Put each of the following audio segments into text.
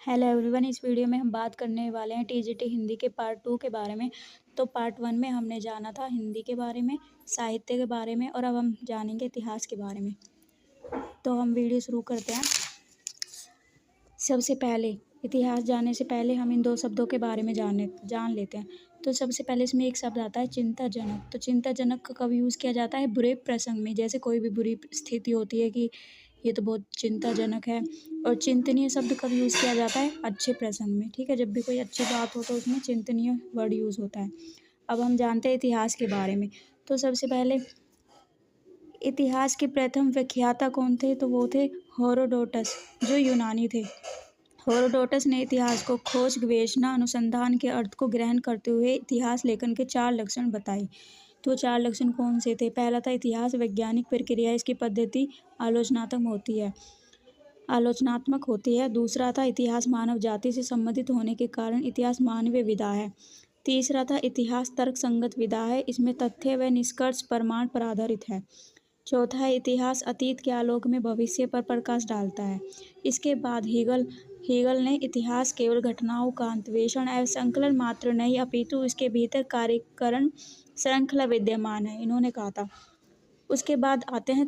Hello everyone. इस video में हम बात करने वाले हैं टीजीटी हिंदी के पार्ट 2 के बारे में। तो पार्ट 1 में हमने जाना था हिंदी के बारे में, साहित्य के बारे में, और अब हम जानेंगे इतिहास के बारे में। तो हम वीडियो शुरू करते हैं। सबसे पहले इतिहास जानने से पहले हम इन दो शब्दों के बारे में जान लेते हैं। तो सबसे पहले इसमें एक शब्द आता है चिंताजनक। तो चिंताजनक का कब यूज़ किया जाता है? बुरे प्रसंग में। जैसे कोई भी बुरी स्थिति होती है कि ये तो बहुत चिंताजनक है। और चिंतनीय शब्द कब यूज़ किया जाता है? अच्छे प्रसंग में। ठीक है, जब भी कोई अच्छी बात हो तो उसमें चिंतनीय वर्ड यूज़ होता है। अब हम जानते हैं इतिहास के बारे में। तो सबसे पहले इतिहास के प्रथम व्याख्याता कौन थे? तो वो थे हेरोडोटस, जो यूनानी थे। हेरोडोटस ने इतिहास को खोज, गवेषणा, अनुसंधान के अर्थ को ग्रहण करते हुए इतिहास लेखन के 4 लक्षण बताए। तो 4 लक्षण कौन से थे? पहला था इतिहास वैज्ञानिक प्रक्रिया, इसकी पद्धति आलोचनात्मक होती है। दूसरा था इतिहास मानव जाति से संबंधित होने के कारण इतिहास मानवीय विधा है। तीसरा था इतिहास तर्क संगत विधा है, इसमें तथ्य व निष्कर्ष प्रमाण पर आधारित है। चौथा है इतिहास अतीत के आलोक में भविष्य पर प्रकाश डालता है। इसके बाद हीगल ने इतिहास केवल घटनाओं का अन्वेषण एवं संकलन मात्र नहीं, अपितु इसके भीतर कार्यकरण श्रृंखला विद्यमान है, इन्होंने कहा था। उसके बाद आते हैं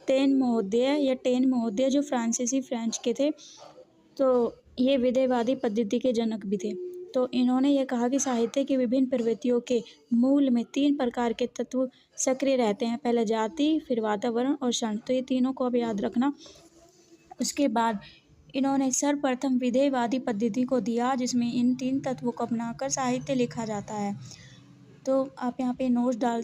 टेन महोदय, जो फ्रेंच के थे। तो ये विधेयवादी पद्धति के जनक भी थे। तो इन्होंने ये कहा कि साहित्य की विभिन्न प्रवृत्तियों के मूल में 3 प्रकार के तत्व सक्रिय रहते हैं। पहले जाति, फिर वातावरण और क्षण। तो ये तीनों को अब याद रखना। उसके बाद इन्होंने सर्वप्रथम विधेयवादी पद्धति को दिया, जिसमें इन 3 तत्वों को अपनाकर साहित्य लिखा जाता है। तो आप यहाँ पे नोट्स डाल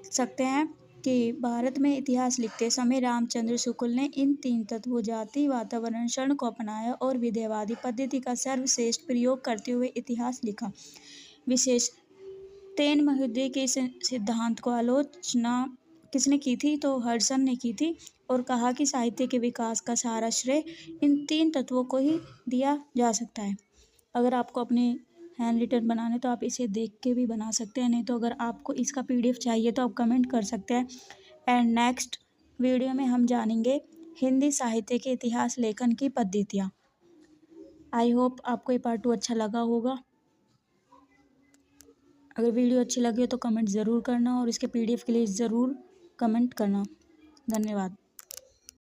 सकते हैं कि भारत में इतिहास लिखते समय रामचंद्र शुक्ल ने इन 3 तत्वों जाति, वातावरण, क्षण को अपनाया और विधेयवादी पद्धति का सर्वश्रेष्ठ प्रयोग करते हुए इतिहास लिखा। विशेष टेन महोदय के सिद्धांत को आलोचना किसने की थी? तो हडसन ने की थी, और कहा कि साहित्य के विकास का सारा श्रेय इन 3 तत्वों को ही दिया जा सकता है। अगर आपको अपने हैंड रिटन बनाने तो आप इसे देख के भी बना सकते हैं, नहीं तो अगर आपको इसका PDF चाहिए तो आप कमेंट कर सकते हैं। एंड नेक्स्ट वीडियो में हम जानेंगे हिंदी साहित्य के इतिहास लेखन की पद्धतियाँ। आई होप आपको ये पार्ट 2 अच्छा लगा होगा। अगर वीडियो अच्छी लगी हो तो कमेंट ज़रूर करना, और इसके PDF के लिए ज़रूर कमेंट करना। धन्यवाद।